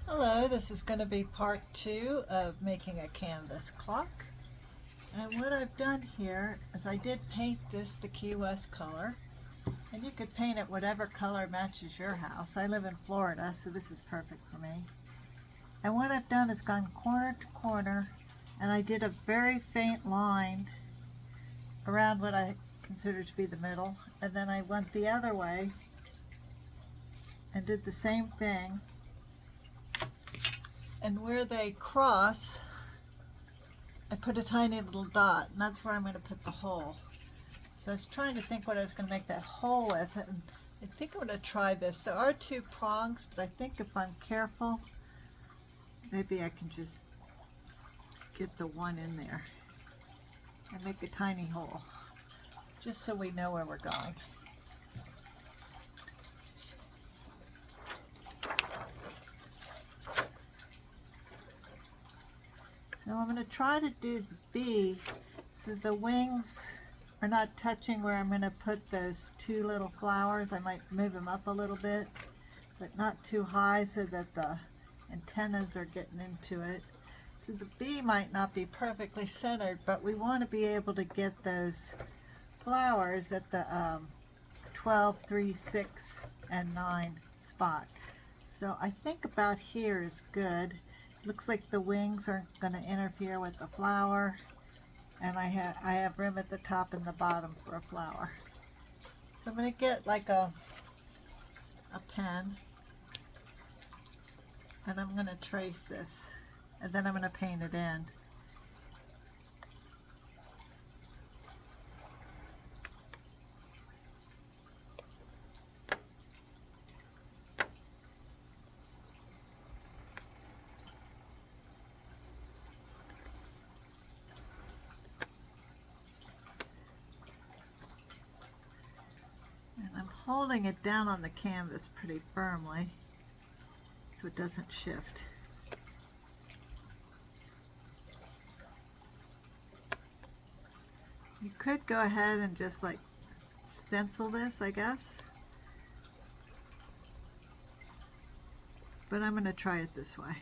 Hello, this is going to be part 2 of making a canvas clock. And what I've done here is I did paint this the Key West color. And you could paint it whatever color matches your house. I live in Florida, so this is perfect for me. And what I've done is gone corner to corner, and I did a very faint line around what I consider to be the middle. And then I went the other way and did the same thing. And where they cross, I put a tiny little dot, and that's where I'm going to put the hole. So I was trying to think what I was going to make that hole with, and I think I'm going to try this. There are 2 prongs, but I think if I'm careful, maybe I can just get the one in there and make a tiny hole, just so we know where we're going. So I'm going to try to do the bee so the wings are not touching where I'm going to put those 2 little flowers. I might move them up a little bit, but not too high so that the antennas are getting into it. So the bee might not be perfectly centered, but we want to be able to get those flowers at the 12, 3, 6, and 9 spot. So I think about here is good. Looks like the wings aren't going to interfere with the flower, and I have room at the top and the bottom for a flower. So I'm going to get like a pen, and I'm going to trace this, and then I'm going to paint it in. I'm holding it down on the canvas pretty firmly so it doesn't shift. You could go ahead and just like stencil this, I guess, but I'm going to try it this way.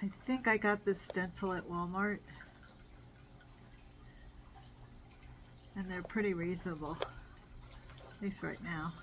I think I got this stencil at Walmart, and they're pretty reasonable, at least right now.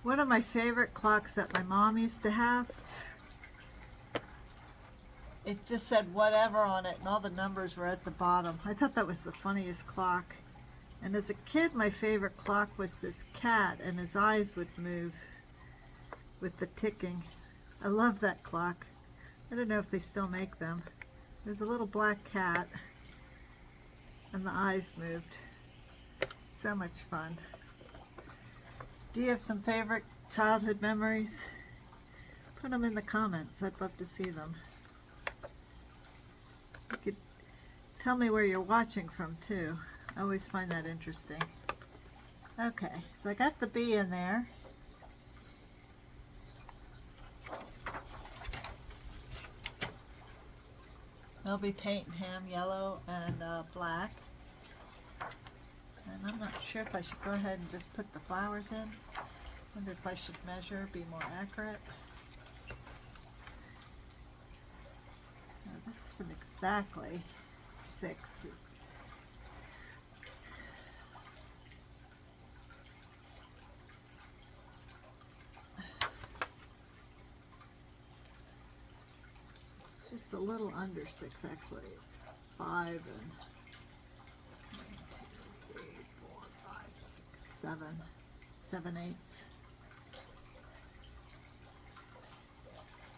One of my favorite clocks that my mom used to have, it just said whatever on it and all the numbers were at the bottom. I thought that was the funniest clock. And as a kid, my favorite clock was this cat, and his eyes would move with the ticking. I love that clock. I don't know if they still make them. There's a little black cat and the eyes moved. So much fun. Do you have some favorite childhood memories? Put them in the comments. I'd love to see them. You could tell me where you're watching from too. I always find that interesting. Okay, so I got the bee in there. I'll be painting him yellow and black. And I'm not sure if I should go ahead and just put the flowers in. Wonder if I should measure, be more accurate. Now, this isn't exactly 6. It's a little under 6 actually. It's 5 and 1, 2, 3, 4, 5, 6, 7, 7/8.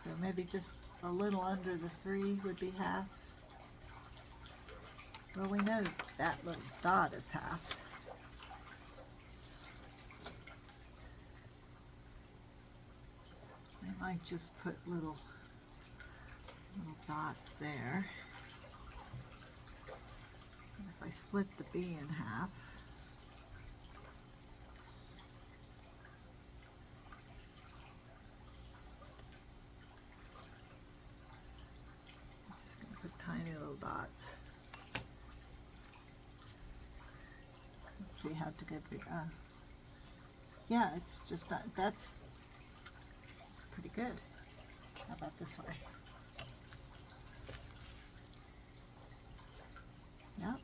So maybe just a little under the 3 would be half. Well, we know that little dot is half. I might just put little dots there. And if I split the B in half, I'm just going to put tiny little dots. Let's see how to get big. Yeah, it's just not, it's pretty good. How about this way? Yep.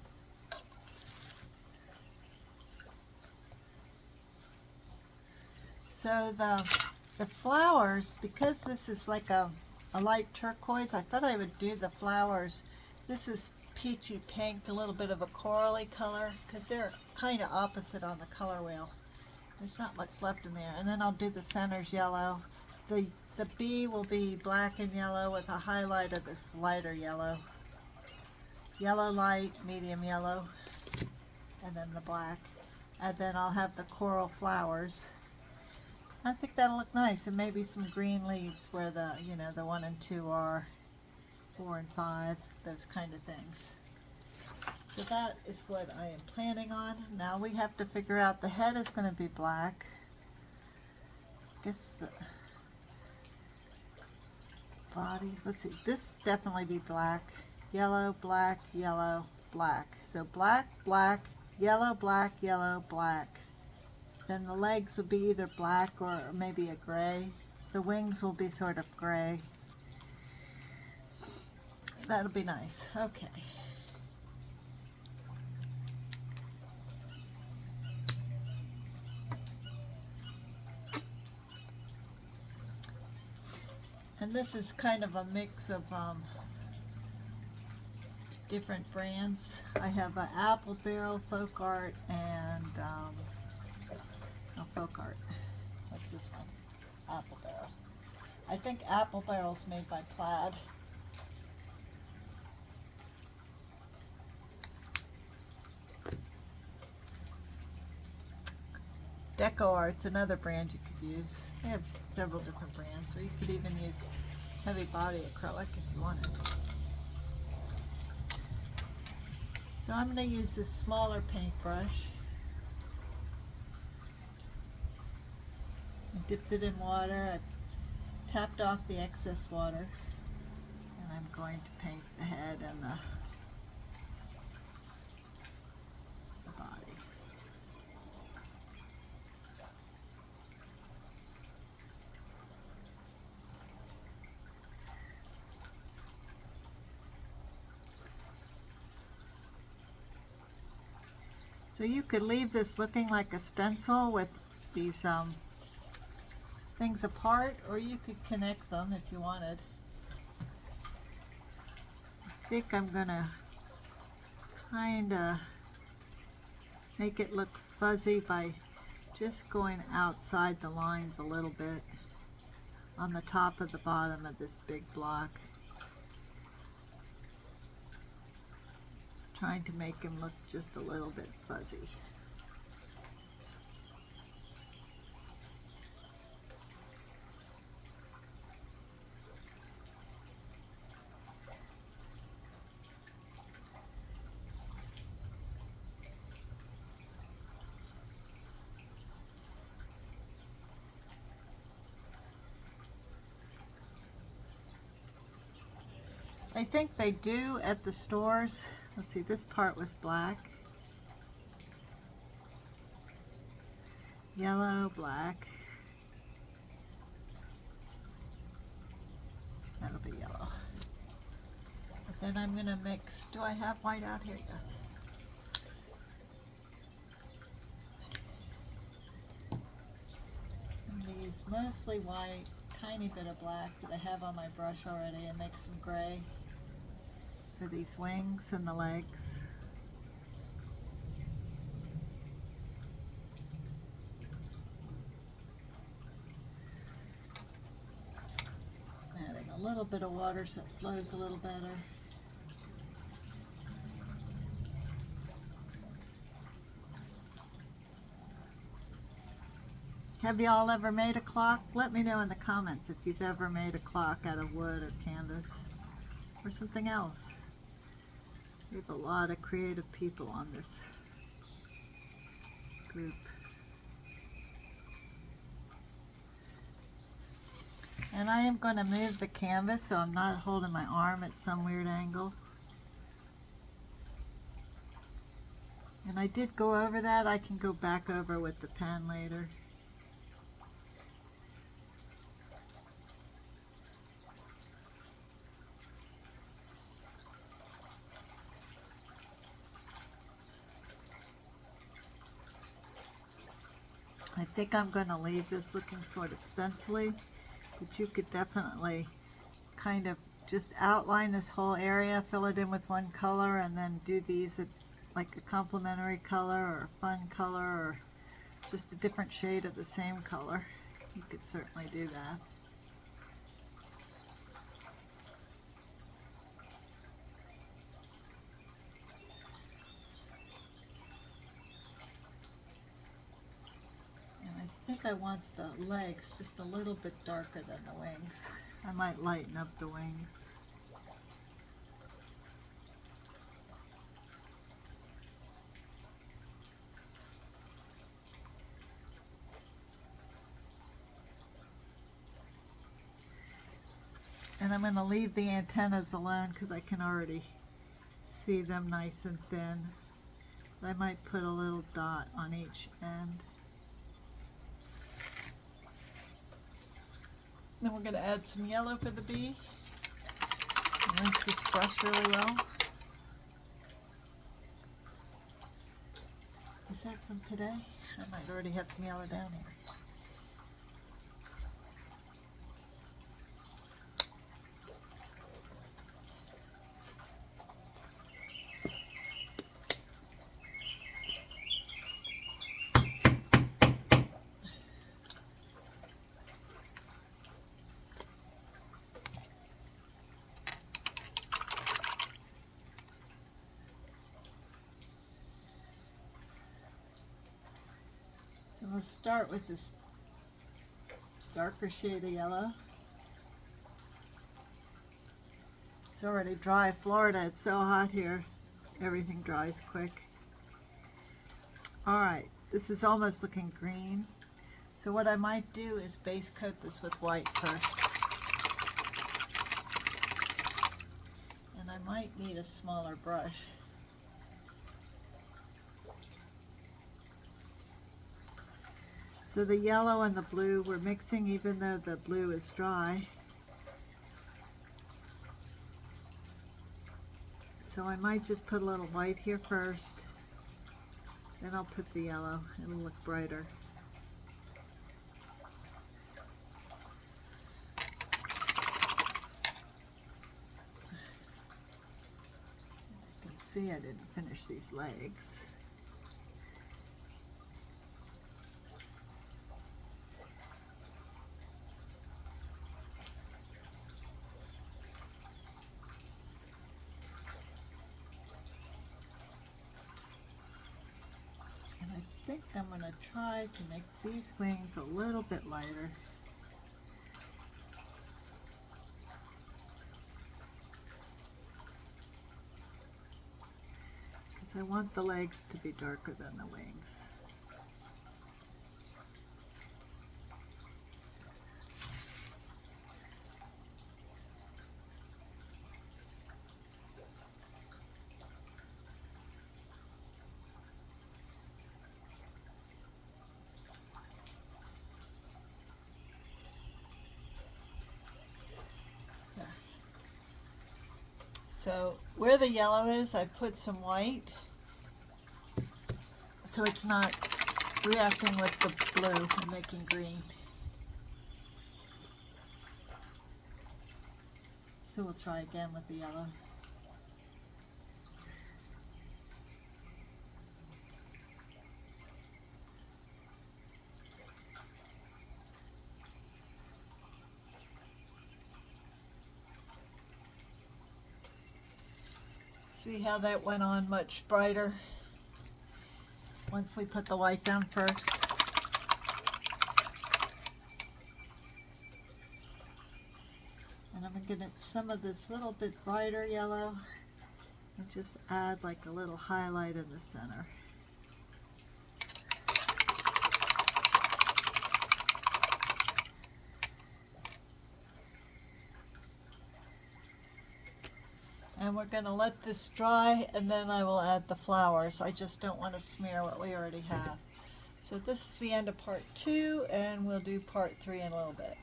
So the flowers, because this is like a light turquoise, I thought I would do the flowers. This is peachy pink, a little bit of a corally color, because they're kind of opposite on the color wheel. There's not much left in there. And then I'll do the centers yellow. The B will be black and yellow with a highlight of this lighter yellow. Yellow light, medium yellow, and then the black. And then I'll have the coral flowers. I think that'll look nice, and maybe some green leaves where the, you know, the 1 and 2 are, 4 and 5, those kind of things. So that is what I am planning on. Now we have to figure out, the head is going to be black. I guess the body, let's see, this definitely be black. Yellow, black, yellow, black. So black, black, yellow, black, yellow, black. Then the legs will be either black or maybe a gray. The wings will be sort of gray. That'll be nice. Okay. And this is kind of a mix of different brands. I have an Apple Barrel Folk Art and Folk Art. What's this one? Apple Barrel. I think Apple Barrel's made by Plaid. Deco Art's another brand you could use. They have several different brands, or you could even use heavy body acrylic if you wanted. So I'm going to use this smaller paintbrush. I dipped it in water, I tapped off the excess water, and I'm going to paint the head and the body. So you could leave this looking like a stencil with these things apart, or you could connect them if you wanted. I think I'm gonna kinda make it look fuzzy by just going outside the lines a little bit on the top of the bottom of this big block. Trying to make him look just a little bit fuzzy. I think they do at the stores. Let's see, this part was black. Yellow, black. That'll be yellow. But then I'm gonna mix, do I have white out here? Yes. I'm gonna use mostly white, tiny bit of black that I have on my brush already and make some gray for these wings and the legs. Adding a little bit of water so it flows a little better. Have y'all ever made a clock? Let me know in the comments if you've ever made a clock out of wood or canvas or something else. We have a lot of creative people on this group. And I am going to move the canvas so I'm not holding my arm at some weird angle. And I did go over that. I can go back over with the pen later. I think I'm going to leave this looking sort of stencil-y, but you could definitely kind of just outline this whole area, fill it in with one color, and then do these at like a complementary color or a fun color or just a different shade of the same color. You could certainly do that. I think I want the legs just a little bit darker than the wings. I might lighten up the wings. And I'm going to leave the antennas alone because I can already see them nice and thin. I might put a little dot on each end. Then we're going to add some yellow for the bee. Rinse this brush really well. Is that from today? I might already have some yellow down here. And we'll start with this darker shade of yellow. It's already dry. Florida, it's so hot here. Everything dries quick. Alright, this is almost looking green. So what I might do is base coat this with white first. And I might need a smaller brush. So the yellow and the blue we're mixing even though the blue is dry. So I might just put a little white here first, then I'll put the yellow, it'll look brighter. You can see I didn't finish these legs. I think I'm going to try to make these wings a little bit lighter. Because I want the legs to be darker than the wings. So where the yellow is, I put some white so it's not reacting with the blue and making green. So we'll try again with the yellow. See how that went on much brighter once we put the white down first. And I'm going to get some of this little bit brighter yellow and just add like a little highlight in the center. And we're going to let this dry, and then I will add the flowers. I just don't want to smear what we already have. So this is the end of part 2, and we'll do part 3 in a little bit.